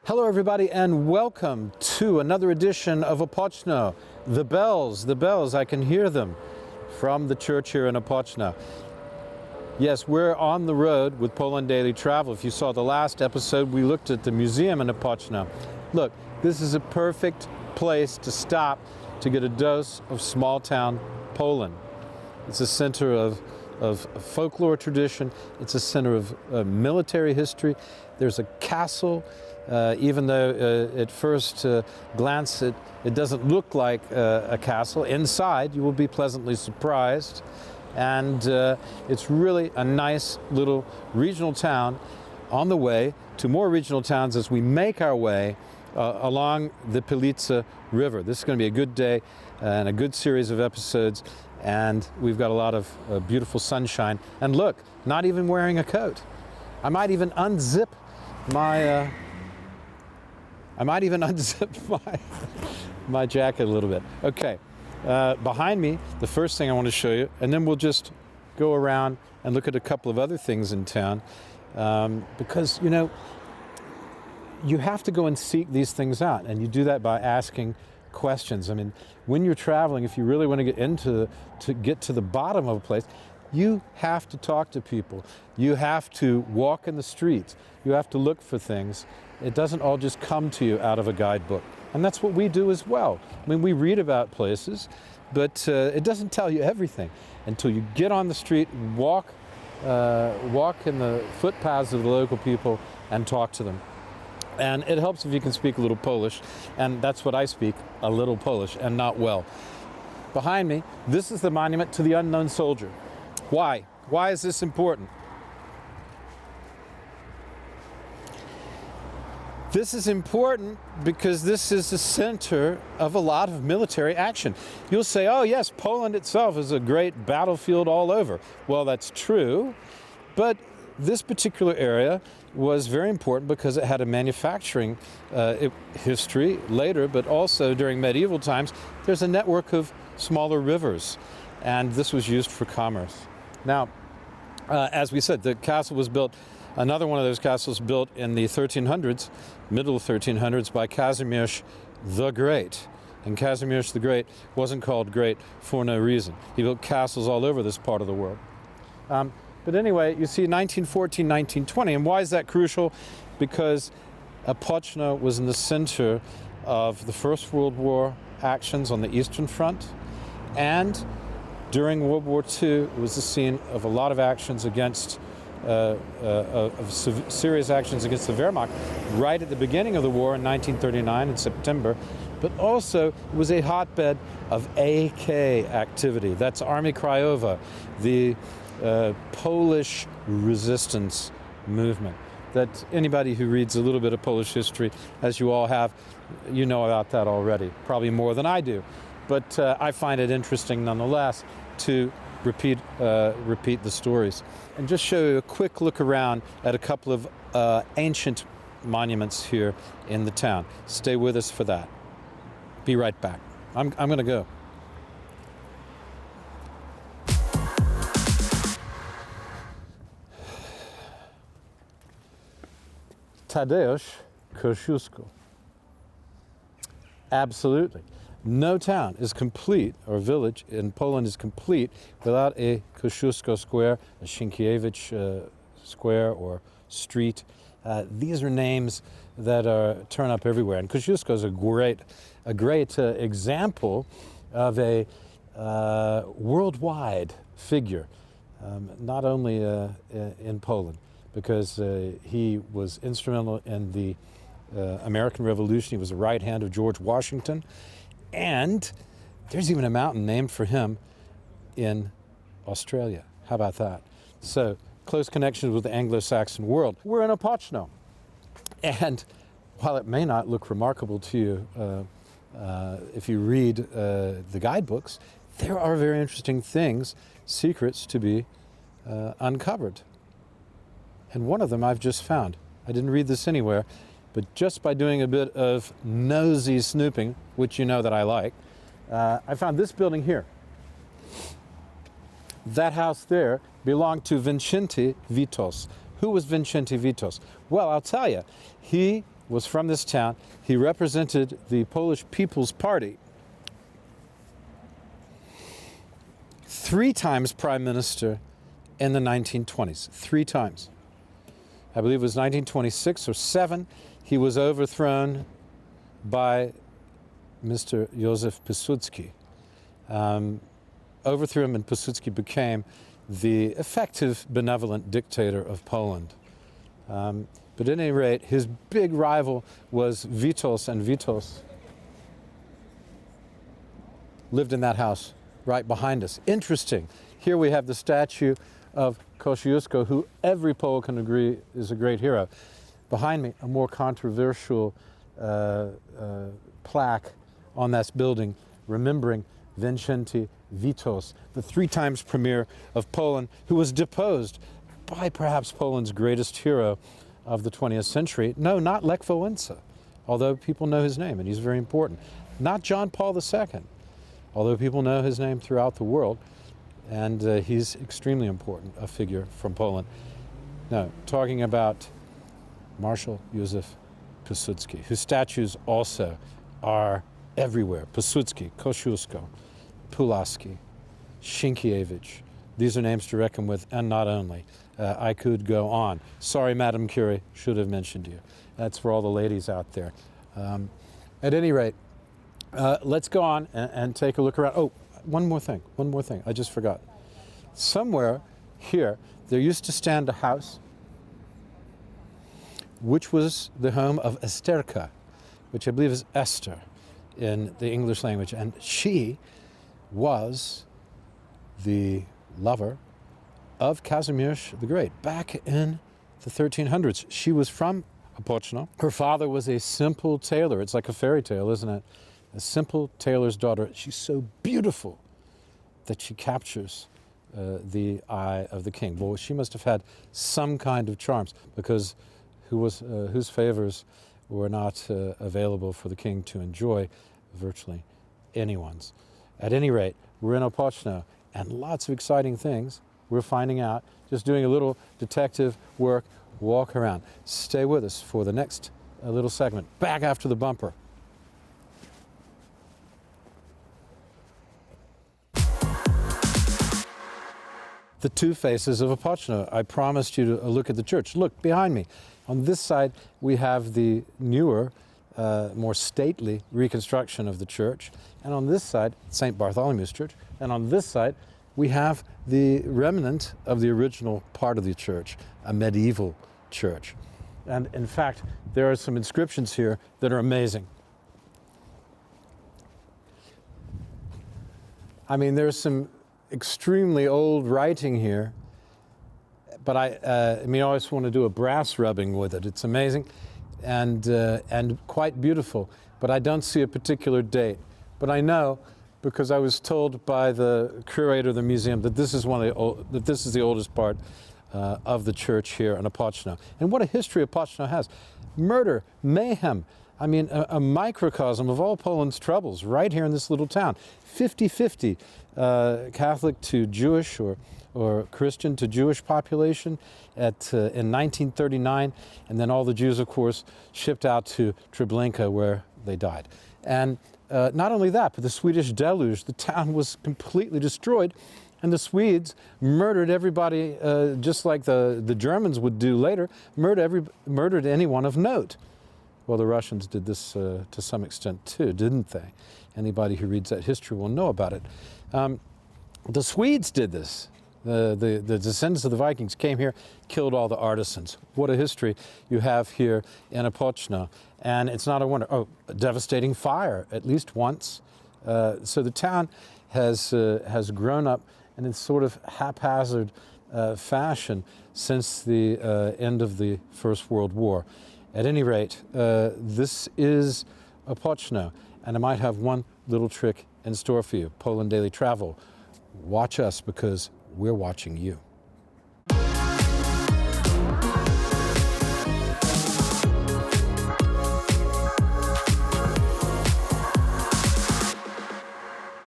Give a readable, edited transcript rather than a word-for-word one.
Hello everybody and welcome to another edition of Opoczno. The bells, I can hear them from the church here in Opoczno. Yes, we're on the road with Poland Daily Travel. If you saw the last episode, we looked at the museum in Opoczno. Look, this is a perfect place to stop to get a dose of small town Poland. It's a center of folklore tradition. It's a center of military history. There's a castle. Even though at first glance it doesn't look like a castle, inside you will be pleasantly surprised. And it's really a nice little regional town on the way to more regional towns as we make our way along the Pilica River. This is going to be a good day and a good series of episodes, and we've got a lot of beautiful sunshine. And look, not even wearing a coat. I might even unzip my my jacket a little bit. Okay, behind me, the first thing I want to show you, and then we'll just go around and look at a couple of other things in town, because, you know, you have to go and seek these things out, and you do that by asking questions. I mean, when you're traveling, if you really want to get to the bottom of a place, you have to talk to people. You have to walk in the streets. You have to look for things. It doesn't all just come to you out of a guidebook. And that's what we do as well. I mean, we read about places, but it doesn't tell you everything until you get on the street, walk in the footpaths of the local people and talk to them. And it helps if you can speak a little Polish, and that's what I speak, a little Polish, and not well. Behind me, this is the monument to the unknown soldier. Why? Why is this important? This is important because this is the center of a lot of military action. You'll say, oh yes, Poland itself is a great battlefield all over. Well, that's true, but this particular area was very important because it had a manufacturing history later, but also during medieval times, there's a network of smaller rivers, and this was used for commerce. Now, as we said, the castle was built, another one of those castles built in the 1300s, middle 1300s, by Kazimierz the Great. And Kazimierz the Great wasn't called great for no reason. He built castles all over this part of the world. But anyway, you see 1914, 1920, and why is that crucial? Because Opoczno was in the center of the First World War actions on the Eastern Front, and during World War II, it was the scene of a lot of actions against, serious actions against the Wehrmacht right at the beginning of the war in 1939 in September, but also it was a hotbed of AK activity. That's Armia Krajowa, the Polish resistance movement. That anybody who reads a little bit of Polish history, as you all have, you know about that already, probably more than I do. But I find it interesting nonetheless to repeat the stories. And just show you a quick look around at a couple of ancient monuments here in the town. Stay with us for that. Be right back. I'm going to go. Tadeusz Kościuszko. Absolutely. No town is complete, or village in Poland is complete, without a Kościuszko Square, a Sienkiewicz Square or street. These are names that turn up everywhere. And Kościuszko is a great example of a worldwide figure, not only in Poland, because he was instrumental in the American Revolution. He was the right hand of George Washington. And there's even a mountain named for him in Australia. How about that? So, close connections with the Anglo-Saxon world. We're in Opoczno. And while it may not look remarkable to you if you read the guidebooks, there are very interesting things, secrets to be uncovered. And one of them I've just found. I didn't read this anywhere, but just by doing a bit of nosy snooping, which you know that I like, I found this building here. That house there belonged to Vincenti Vitos. Who was Vincenti Vitos? Well, I'll tell you. He was from this town. He represented the Polish People's Party. 3 times prime minister in the 1920s. 3 times. I believe it was 1926 or 7. He was overthrown by Mr. Józef Piłsudski. Overthrew him, and Piłsudski became the effective, benevolent dictator of Poland. But at any rate, his big rival was Witos, and Witos lived in that house right behind us. Interesting. Here we have the statue of Kosciuszko, who every Pole can agree is a great hero. Behind me, a more controversial plaque on that building remembering Wincenty Witos, the 3 times premier of Poland, who was deposed by perhaps Poland's greatest hero of the 20th century. No, not Lech Wałęsa, although people know his name, and he's very important. Not John Paul II, although people know his name throughout the world, and he's extremely important, a figure from Poland. No, talking about Marshal Józef Piłsudski, whose statues also are everywhere. Piłsudski, Kosciuszko, Pulaski, Sienkiewicz. These are names to reckon with, and not only. I could go on. Sorry, Madam Curie, should have mentioned you. That's for all the ladies out there. At any rate, let's go on and take a look around. Oh, one more thing, I just forgot. Somewhere here, there used to stand a house which was the home of Esterka, which I believe is Esther in the English language, and she was the lover of Kazimierz the Great back in the 1300s. She was from Opoczno. Her father was a simple tailor. It's like a fairy tale, isn't it? A simple tailor's daughter. She's so beautiful that she captures the eye of the king. Well, she must have had some kind of charms, because whose favors were not available for the king to enjoy? Virtually anyone's. At any rate, we're in Opoczno, and lots of exciting things we're finding out, just doing a little detective work, walk around. Stay with us for the next little segment. Back after the bumper. The 2 faces of Opoczno. I promised you to look at the church. Look behind me. On this side, we have the newer, more stately reconstruction of the church. And on this side, St. Bartholomew's Church. And on this side, we have the remnant of the original part of the church, a medieval church. And in fact, there are some inscriptions here that are amazing. I mean, there's some extremely old writing here, but I always want to do a brass rubbing with it. It's amazing and quite beautiful, but I don't see a particular date. But I know, because I was told by the curator of the museum, that this is the oldest part of the church here in Opoczno. And what a history Opoczno has. Murder, mayhem, I mean, a microcosm of all Poland's troubles right here in this little town. 50-50 Catholic to Jewish or Christian to Jewish population in 1939, and then all the Jews, of course, shipped out to Treblinka, where they died. And not only that, but the Swedish deluge, the town was completely destroyed, and the Swedes murdered everybody, just like the Germans would do later, murdered anyone of note. Well, the Russians did this to some extent too, didn't they? Anybody who reads that history will know about it. The Swedes did this. The descendants of the Vikings came here, killed all the artisans. What a history you have here in Opoczno. And it's not a wonder. Oh, a devastating fire, at least once. So the town has grown up in a sort of haphazard fashion since the end of the First World War. At any rate, this is Opoczno, and I might have one little trick in store for you. Poland Daily Travel. Watch us, because we're watching you.